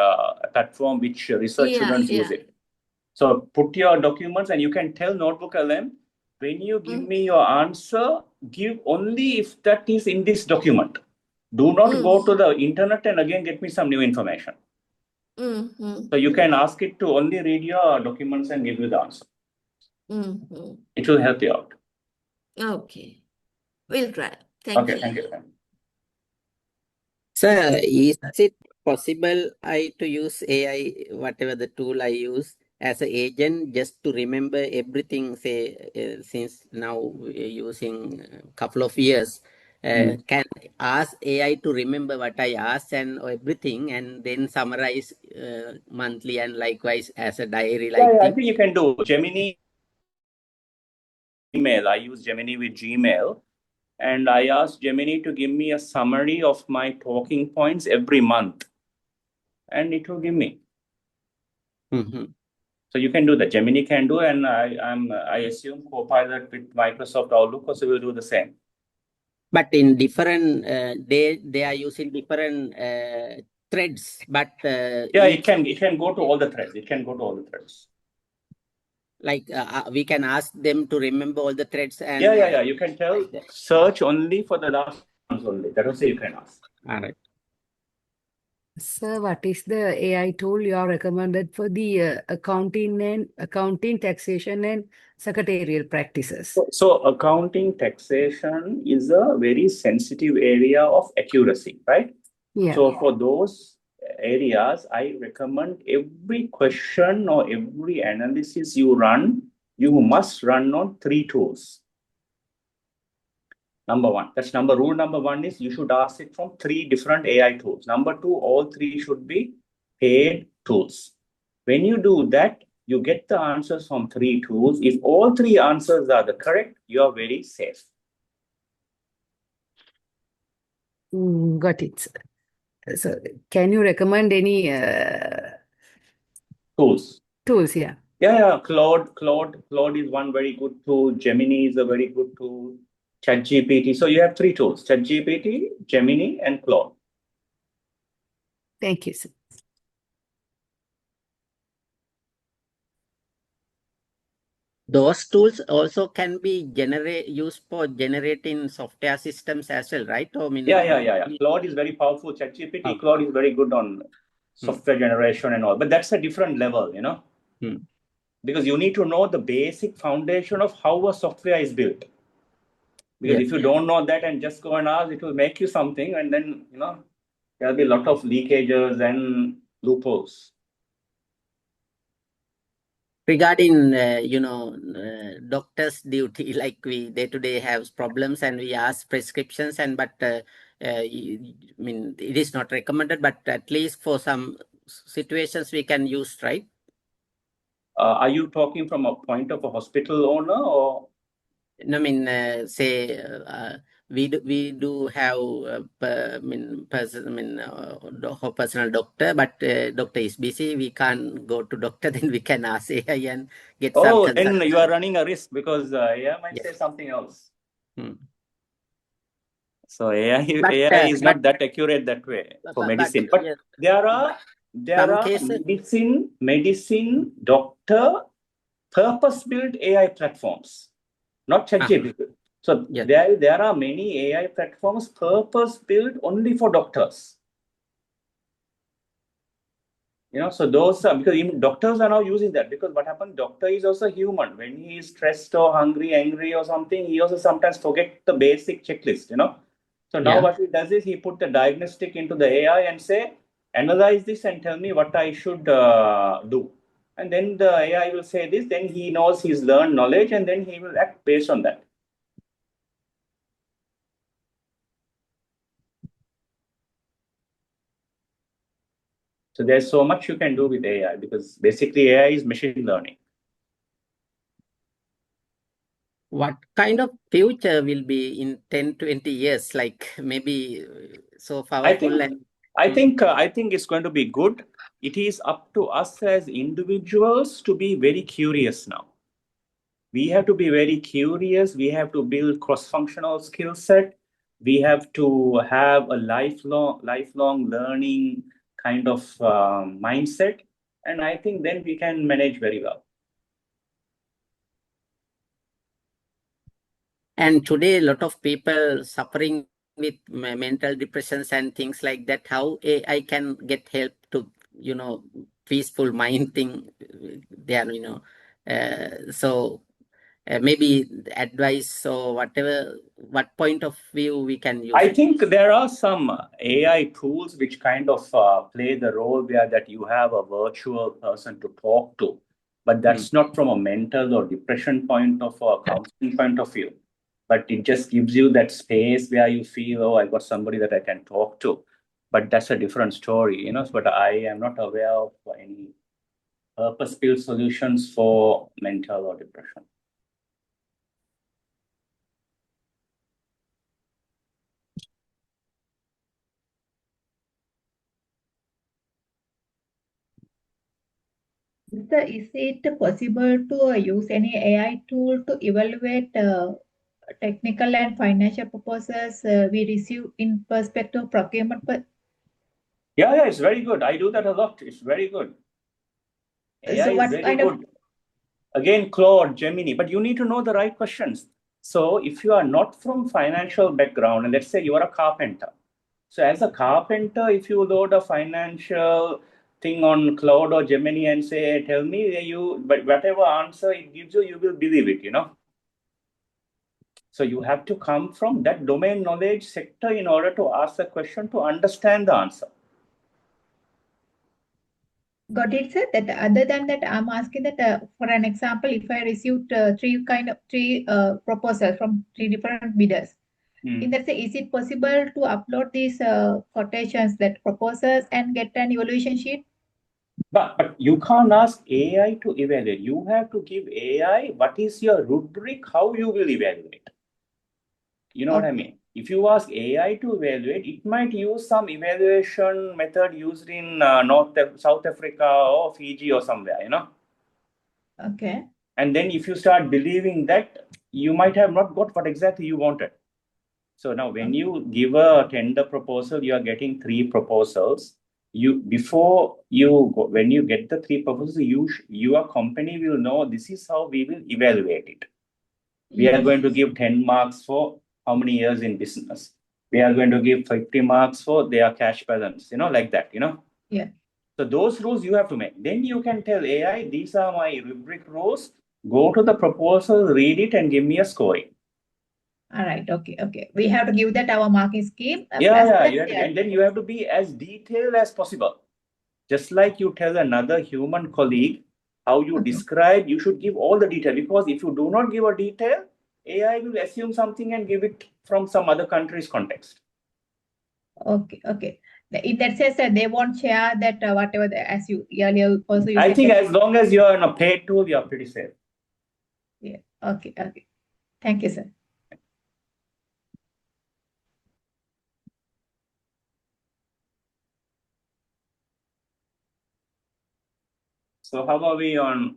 S2: platform which research
S11: Yeah,
S2: students use
S11: yeah.
S2: it. So put your documents and you can tell Notebook LM, when you give me your answer, give only if that is in this document. Do not go to the internet and again get me some new information. So you can ask it to only read your documents and give you the answer. It will help you out.
S11: Okay. We'll try. Thank
S2: Okay,
S11: you.
S2: thank you.
S4: Sir, is it possible to use AI, whatever the tool I use, as an agent just to remember everything, say, since now we're using a couple of years, can ask AI to remember what I asked and everything and then summarize monthly and likewise as a diary like
S2: I
S4: thing?
S2: think you can do Gemini. Gmail. I use Gemini with Gmail. And I asked Gemini to give me a summary of my talking points every month. And it will give me. So you can do that. Gemini can do, and I assume Copilot with Microsoft Outlook also will do the same.
S4: But in different, they are using different threads. But
S2: yeah, it can go to all the threads. It can go to all the threads.
S4: Like we can ask them to remember all the threads and
S2: yeah. You can tell search only for the last ones only. That also you can ask.
S4: All right.
S12: Sir, what is the AI tool you are recommended for the accounting, taxation, and secretarial practices?
S2: So accounting taxation is a very sensitive area of accuracy, right?
S12: Yeah.
S2: So for those areas, I recommend every question or every analysis you run, you must run on 3 tools. Number one, rule number one is you should ask it from 3 different AI tools. Number 2, all 3 should be paid tools. When you do that, you get the answers from 3 tools. If all 3 answers are the correct, you are very safe.
S12: Got it. So, can you recommend any
S2: tools?
S12: Tools, yeah.
S2: Yeah. Claude is one very good tool. Gemini is a very good tool. ChatGPT. So you have 3 tools: ChatGPT, Gemini, and Claude.
S12: Thank you, sir.
S4: Those tools also can be used for generating software systems as well, right?
S2: Yeah. Claude is very powerful. ChatGPT, Claude is very good on software generation and all. But that's a different level, you know? Because you need to know the basic foundation of how a software is built. Because if you don't know that and just go and ask, it will make you something, and then there'll be a lot of leakages and loopholes.
S4: Regarding doctor's duty, like we day to day have problems and we ask prescriptions, and but I mean it is not recommended, but at least for some situations we can use, right?
S2: Are you talking from a point of a hospital owner, or?
S4: No, I mean, say we do have personal doctor, but doctor is busy. We can't go to doctor. Then we can ask AI and get some
S2: Oh,
S4: consultation.
S2: then you are running a risk because AI might say something else. So AI is not that accurate that way for medicine. But there are medicine doctor purpose-built AI platforms, not ChatGPT. So there are many AI platforms purpose-built only for doctors. So those are, because even doctors are now using that, because what happens, doctor is also human. When he is stressed or hungry, angry or something, he also sometimes forget the basic checklist, So now what he does is he put the diagnostic into the AI and say, analyze this and tell me what I should do. And then the AI will say this, then he knows he's learned knowledge, and then he will act based on that. So there's so much you can do with AI, because basically AI is machine learning.
S4: What kind of future will be in 10, 20 years? Like maybe so powerful?
S2: I think it's going to be good. It is up to us as individuals to be very curious now. We have to be very curious. We have to build cross-functional skill set. We have to have a lifelong learning kind of mindset. And I think then we can manage very well.
S4: And today, a lot of people suffering with mental depressions and things like that. How AI can get help to, peaceful mind thing there, so maybe advice or whatever, what point of view we can use?
S2: I think there are some AI tools which kind of play the role where that you have a virtual person to talk to, but that's not from a mental or depression point of or counseling point of view. But it just gives you that space where you feel, oh, I got somebody that I can talk to. But that's a different story, But I am not aware of any purpose-built solutions for mental or depression.
S9: Is it possible to use any AI tool to evaluate technical and financial proposals we receive in perspective procurement?
S2: Yeah, it's very good. I do that a lot. It's very good. AI is very good. Again, Claude, Gemini, but you need to know the right questions. So if you are not from financial background, and let's say you are a carpenter. So as a carpenter, if you load a financial thing on Claude or Gemini and say, tell me, but whatever answer it gives you, you will believe it, So you have to come from that domain knowledge sector in order to ask the question to understand the answer.
S9: Got it, sir. That other than that, I'm asking that for an example, if I received three proposals from three different bidders, in that case, is it possible to upload these quotations, that proposals, and get an evaluation sheet?
S2: But you can't ask AI to evaluate. You have to give AI what is your rubric, how you will evaluate. You know what I mean? If you ask AI to evaluate, it might use some evaluation method used in South Africa or Fiji or somewhere,
S9: Okay.
S2: And then if you start believing that, you might have not got what exactly you wanted. So now when you give a tender proposal, you are getting 3 proposals. When you get the 3 proposals, your company will know this is how we will evaluate it. We are going to give 10 marks for how many years in business. We are going to give 50 marks for their cash balance, like that,
S9: Yeah.
S2: So those rules you have to make. Then you can tell AI, these are my rubric rules. Go to the proposal, read it, and give me a scoring.
S9: All right. Okay. Okay. We have to give that our marking scheme.
S2: And then you have to be as detailed as possible. Just like you tell another human colleague how you describe, you should give all the detail, because if you do not give a detail, AI will assume something and give it from some other country's context.
S9: Okay. Okay. In that sense, they won't share that whatever as you earlier also you
S2: I
S9: said
S2: think
S9: that.
S2: as long as you are in a paid tool, you are pretty safe.
S9: Yeah. Okay. Okay. Thank you, sir.
S2: So how are we on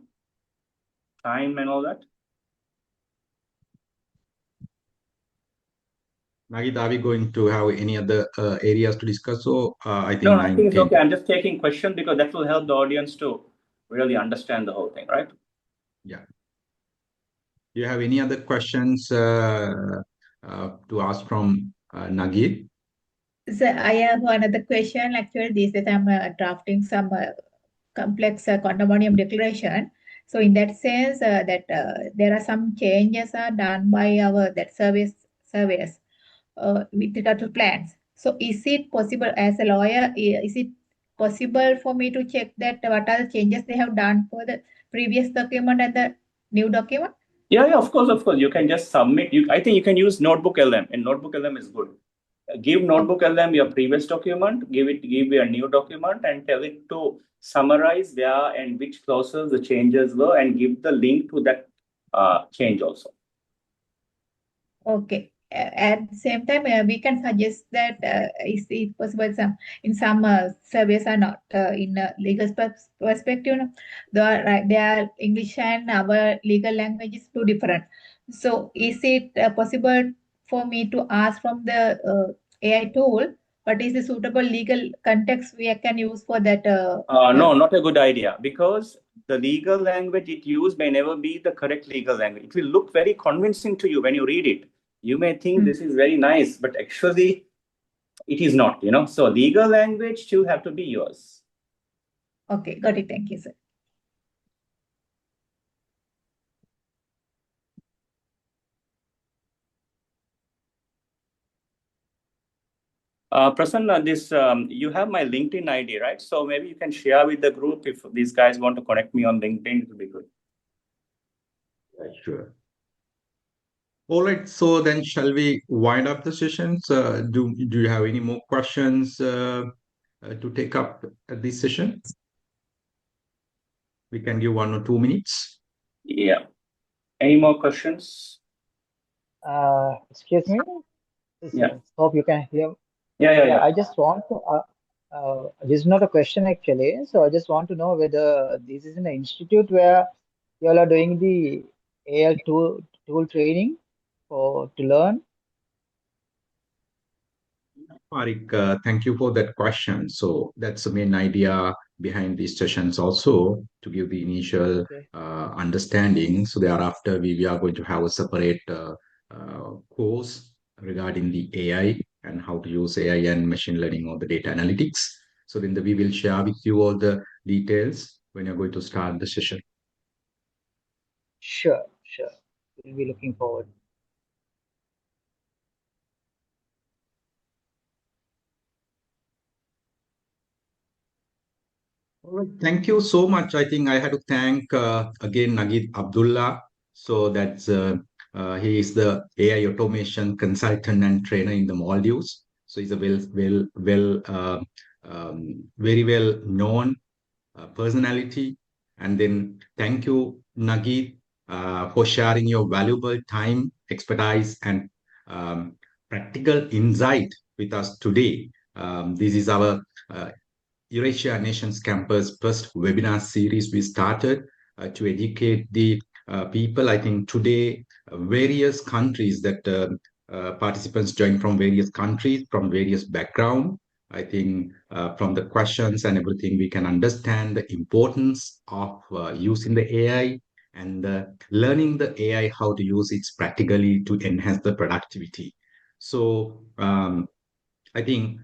S2: time and all that?
S6: Nageeth, are we going to have any other areas to discuss? So I think
S2: No, I
S6: 9,
S2: think it's
S6: 10.
S2: okay. I'm just taking questions because that will help the audience to really understand the whole thing, right?
S6: Yeah. Do you have any other questions to ask from Nageeth?
S9: So I have another question. Actually, this that I'm drafting some complex condominium declaration. So in that sense, that there are some changes are done by our that surveys with regard to plans. So is it possible as a lawyer? Is it possible for me to check that what are the changes they have done for the previous document and the new document?
S2: Yeah, of course, of course. You can just submit. I think you can use Notebook LM, and Notebook LM is good. Give Notebook LM your previous document, give you a new document, and tell it to summarize where and which clauses the changes were, and give the link to that change also.
S9: Okay. At the same time, we can suggest that is it possible some surveys are not in legal perspective. No? They are English and our legal language is too different. So is it possible for me to ask from the AI tool what is the suitable legal context we can use for that?
S2: No, not a good idea, because the legal language it used may never be the correct legal language. It will look very convincing to you when you read it. You may think this is very nice, but actually it is not, So legal language still have to be yours.
S9: Okay, got it. Thank you, sir.
S2: Prasanna, you have my LinkedIn ID, right? So maybe you can share with the group if these guys want to connect me on LinkedIn, it will be good.
S6: Sure. All right. So then shall we wind up the sessions? Do you have any more questions to take up at this session? We can give 1 or 2 minutes.
S2: Yeah. Any more questions?
S13: Excuse me.
S2: Yeah.
S13: Hope you can hear.
S2: Yeah.
S13: I just want to. This is not a question actually. So I just want to know whether this is an institute where you all are doing the AI tool training to learn.
S6: Farik, thank you for that question. So that's the main idea behind these sessions also, to give the initial understanding. So thereafter, we are going to have a separate course regarding the AI and how to use AI and machine learning or the data analytics. So then we will share with you all the details when you're going to start the session.
S13: Sure. We'll be looking forward.
S6: All right, thank you so much. I think I had to thank again Nageeth Abdulla. So that's he is the AI automation consultant and trainer in the Maldives. So he's a very well known personality. And then thank you, Nageeth, for sharing your valuable time, expertise, and practical insight with us today. This is our Eurasia Nations Campus first webinar series we started to educate the people. I think today various countries that participants join from various countries, from various background. I think from the questions and everything, we can understand the importance of using the AI and learning the AI, how to use it practically to enhance the productivity. So I think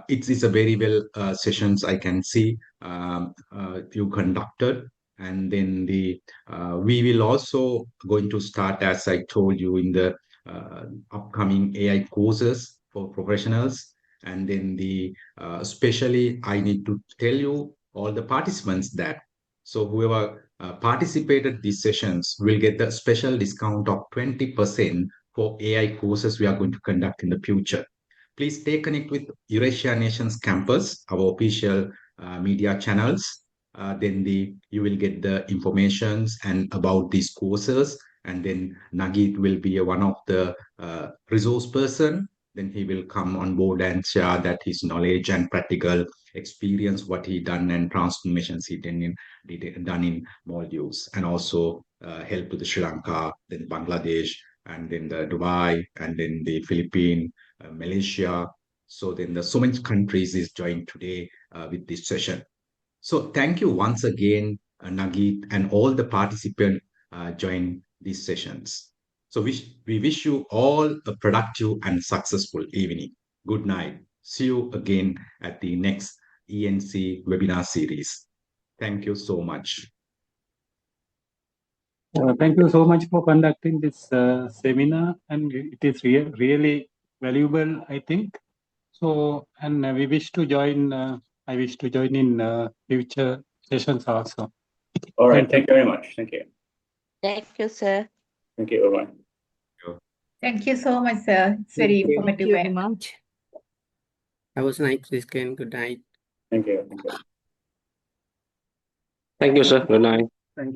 S6: it's a very well sessions I can see you conducted, and then we will also going to start, as I told you in the upcoming AI courses for professionals. And then especially I need to tell you all the participants that, so whoever participated these sessions will get the special discount of 20% for AI courses we are going to conduct in the future. Please stay connected with Eurasia Nations Campus, our official media channels. Then you will get the informations and about these courses. And then Nageeth will be one of the resource person. Then he will come on board and share that his knowledge and practical experience, what he done and transformations he done in Maldives, and also help to the Sri Lanka, then Bangladesh, and then the Dubai, and then the Philippines, Malaysia. So then so many countries is joined today with this session. So thank you once again, Nageeth, and all the participants join these sessions. So we wish you all a productive and successful evening. Good night. See you again at the next ENC webinar series. Thank you so much.
S14: Thank you so much for conducting this seminar, and it is really valuable, I think. So, and we wish to join. I wish to join in future sessions also.
S2: All right. Thank you very much. Thank you.
S11: Thank you, sir.
S2: Thank you, everyone.
S9: Thank you so much, sir. It's very
S12: Thank
S9: informative.
S12: you very much.
S4: That was nice, Ken. Good night.
S2: Thank you. Thank you.
S10: Thank you, sir. Good night.
S3: Thank you.